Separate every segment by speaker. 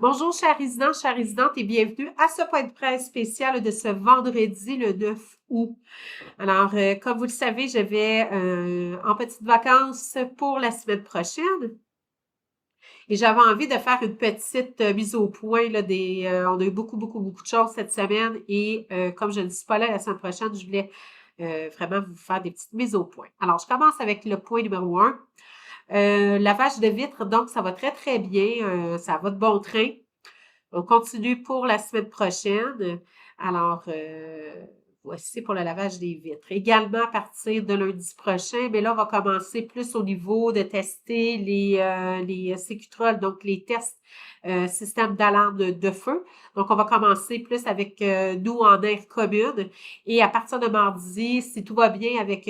Speaker 1: Bonjour, chers résidentes, et bienvenue à ce point de presse spécial de ce vendredi, le 9 août. Alors, comme vous le savez, je vais en petites vacances pour la semaine prochaine et j'avais envie de faire une petite mise au point là, on a eu beaucoup de choses cette semaine et comme je ne suis pas là la semaine prochaine, je voulais vraiment vous faire des petites mises au point. Alors, je commence avec le point numéro 1. Lavage de vitres, donc ça va très bien, ça va de bon train. On continue pour la semaine prochaine. Alors, voici pour le lavage des vitres. Également, à partir de lundi prochain, mais là, on va commencer plus au niveau de tester les Sécutrol, donc les tests système d'alarme de feu. Donc, on va commencer plus avec nous en aire commune. Et à partir de mardi, si tout va bien avec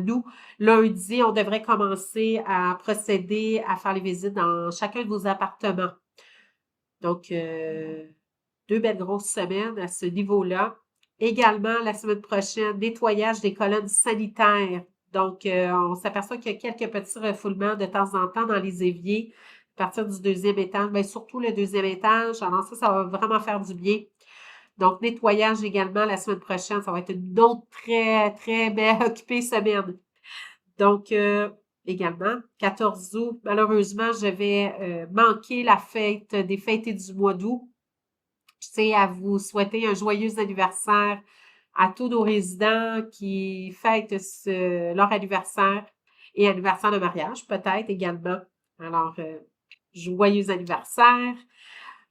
Speaker 1: nous, lundi, on devrait commencer à procéder à faire les visites dans chacun de vos appartements. Donc, deux belles grosses semaines à ce niveau-là. Également, la semaine prochaine, nettoyage des colonnes sanitaires. Donc, on s'aperçoit qu'il y a quelques petits refoulements de temps en temps dans les éviers à partir du deuxième étage, mais surtout le deuxième étage. Alors ça va vraiment faire du bien. Donc, nettoyage également la semaine prochaine. Ça va être une autre très bien occupée semaine. Donc, également, 14 août, malheureusement, je vais manquer la fête des fêtés du mois d'août. Je tiens à vous souhaiter un joyeux anniversaire à tous nos résidents qui fêtent leur anniversaire et anniversaire de mariage, peut-être également. Alors, joyeux anniversaire,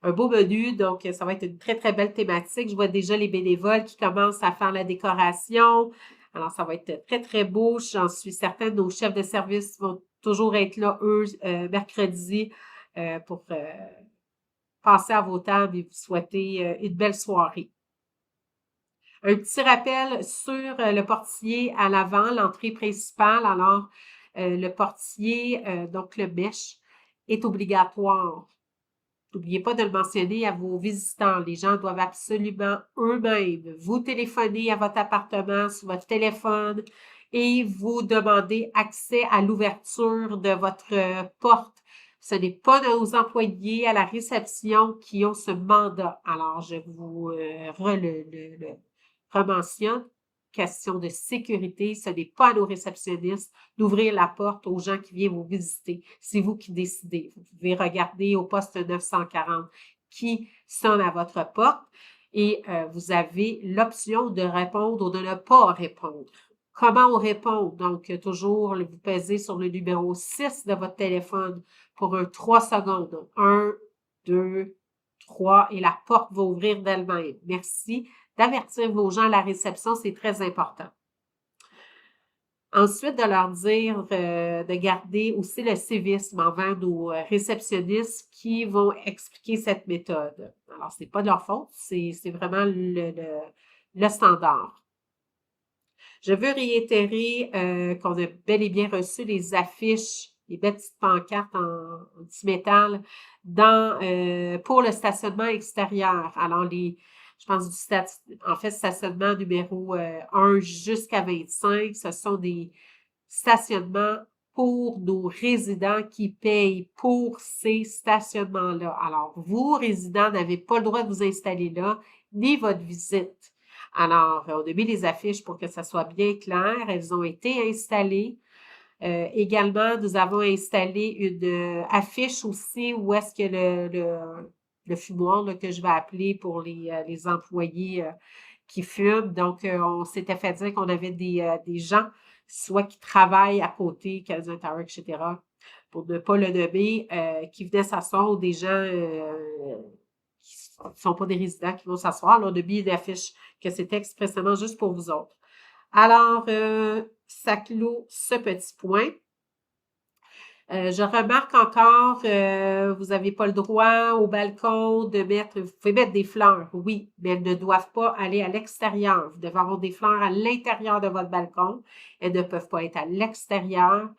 Speaker 1: un beau menu, donc ça va être une très belle thématique. Je vois déjà les bénévoles qui commencent à faire la décoration. Alors, ça va être très beau. J'en suis certaine. Nos chefs de service vont toujours être là, eux, mercredi, pour passer à vos tables et vous souhaiter une belle soirée. Un petit rappel sur le portier à l'avant, l'entrée principale. Alors, le portier, donc le mèche, est obligatoire. N'oubliez pas de le mentionner à vos visiteurs. Les gens doivent absolument eux-mêmes vous téléphoner à votre appartement sur votre téléphone et vous demander accès à l'ouverture de votre porte. Ce n'est pas nos employés à la réception qui ont ce mandat. Alors, je vous le rementionne. Question de sécurité, ce n'est pas à nos réceptionnistes d'ouvrir la porte aux gens qui viennent vous visiter. C'est vous qui décidez. Vous pouvez regarder au poste 940 qui sonne à votre porte et vous avez l'option de répondre ou de ne pas répondre. Comment on répond? Donc, toujours, vous pesez sur le numéro 6 de votre téléphone pour un 3 secondes. Donc, 1, 2, 3 et la porte va ouvrir d'elle-même. Merci d'avertir vos gens à la réception, c'est très important. Ensuite, de leur dire de garder aussi le civisme envers nos réceptionnistes qui vont expliquer cette méthode. Alors, ce n'est pas de leur faute, c'est vraiment le standard. Je veux réitérer qu'on a bel et bien reçu les affiches, les belles petites pancartes en petit métal pour le stationnement extérieur. Alors, je pense en fait, stationnement numéro 1 jusqu'à 25, ce sont des stationnements pour nos résidents qui payent pour ces stationnements-là. Alors, vous, résidents, n'avez pas le droit de vous installer là, ni votre visite. Alors, on a mis les affiches pour que ça soit bien clair. Elles ont été installées. Également, nous avons installé une affiche aussi où est-ce que le fumoir là, que je vais appeler pour les employés qui fument. Donc, on s'était fait dire qu'on avait des gens, soit qui travaillent à côté, Canadian Tower, etc., pour ne pas le nommer, qui venaient s'asseoir ou des gens qui ne sont pas des résidents qui vont s'asseoir. Là, on a mis une affiche que c'était expressément juste pour vous autres. Alors, ça clôt ce petit point. Je remarque encore, vous n'avez pas le droit au balcon de mettre, vous pouvez mettre des fleurs, oui, mais elles ne doivent pas aller à l'extérieur. Vous devez avoir des fleurs à l'intérieur de votre balcon. Elles ne peuvent pas être à l'extérieur.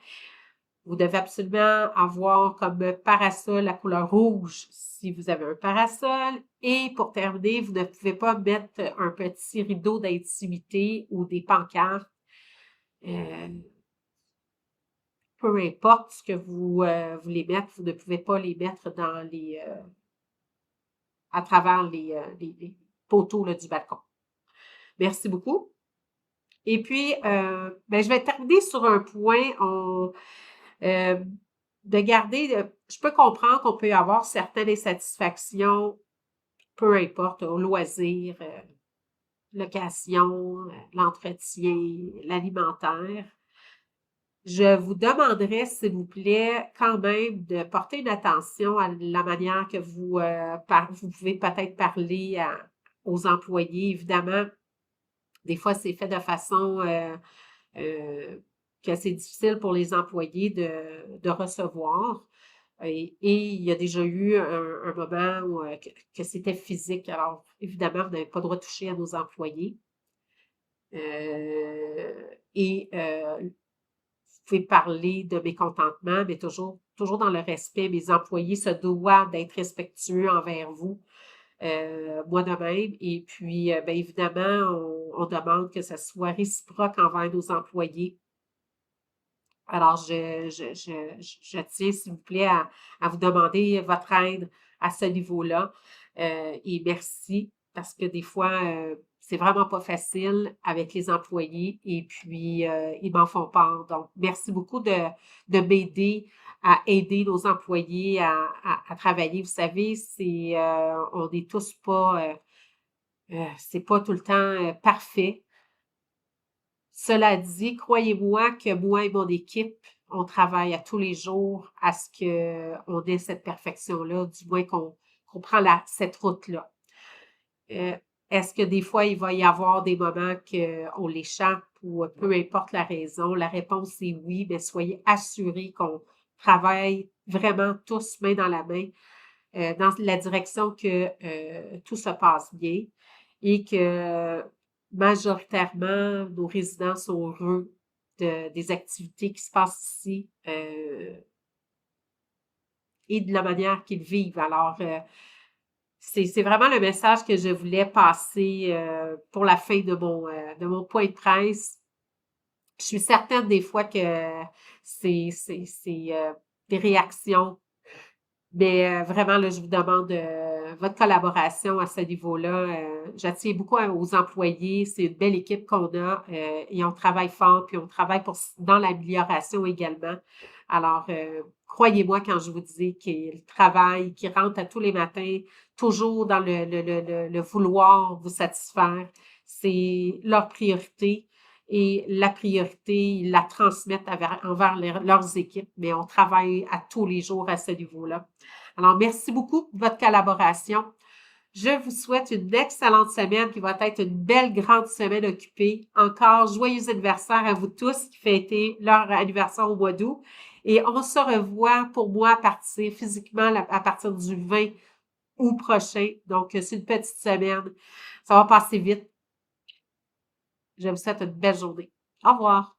Speaker 1: Vous devez absolument avoir comme parasol la couleur rouge si vous avez un parasol. Et pour terminer, vous ne pouvez pas mettre un petit rideau d'intimité ou des pancartes. Peu importe ce que vous voulez mettre, vous ne pouvez pas les mettre dans à travers les poteaux là, du balcon. Merci beaucoup. Et puis, ben, je vais terminer sur un point. Euh, de garder, je peux comprendre qu'on peut avoir certaines insatisfactions, peu importe, au loisir, location, l'entretien, l'alimentaire. Je vous demanderais, s'il vous plaît, quand même de porter une attention à la manière que vous pouvez peut-être parler aux employés. Évidemment, des fois, c'est fait de façon euh, que c'est difficile pour les employés de recevoir. Et il y a déjà eu un moment où, que c'était physique. Alors, évidemment, vous n'avez pas le droit de toucher à nos employés. Vous pouvez parler de mécontentement, mais toujours dans le respect. Mes employés se doivent d'être respectueux envers vous, moi de même. Et puis, bien évidemment, on demande que ça soit réciproque envers nos employés. Alors, je tiens, s'il vous plaît, à vous demander votre aide à ce niveau-là. Et merci, parce que des fois, c'est vraiment pas facile avec les employés et puis ils m'en font part. Donc, merci beaucoup de m'aider à aider nos employés à travailler. Vous savez, on n'est tous pas, c'est pas tout le temps parfait. Cela dit, croyez-moi que moi et mon équipe, on travaille à tous les jours à ce qu'on ait cette perfection-là, du moins qu'on prend cette route-là. Euh, Est-ce que des fois, il va y avoir des moments qu'on l'échappe ou peu importe la raison? La réponse est oui, mais soyez assurés qu'on travaille vraiment tous main dans la main dans la direction que tout se passe bien et que majoritairement, nos résidents sont heureux des activités qui se passent ici et de la manière qu'ils vivent. Alors, c'est vraiment le message que je voulais passer pour la fin de mon point de presse. Je suis certaine des fois que c'est des réactions. Mais vraiment, là, je vous demande votre collaboration à ce niveau-là. Je tiens beaucoup aux employés. C'est une belle équipe qu'on a et on travaille fort, puis on travaille dans l'amélioration également. Alors, croyez-moi quand je vous dis qu'ils travaillent, qu'ils rentrent à tous les matins, toujours dans le vouloir vous satisfaire. C'est leur priorité. Et la priorité, ils la transmettent envers leurs équipes, mais on travaille à tous les jours à ce niveau-là. Alors, merci beaucoup pour votre collaboration. Je vous souhaite une excellente semaine qui va être une belle grande semaine occupée. Encore joyeux anniversaire à vous tous qui fêtez leur anniversaire au mois d'août. Et on se revoit pour moi à partir physiquement à partir du 20 août prochain. Donc, c'est une petite semaine. Ça va passer vite. Je vous souhaite une belle journée. Au revoir.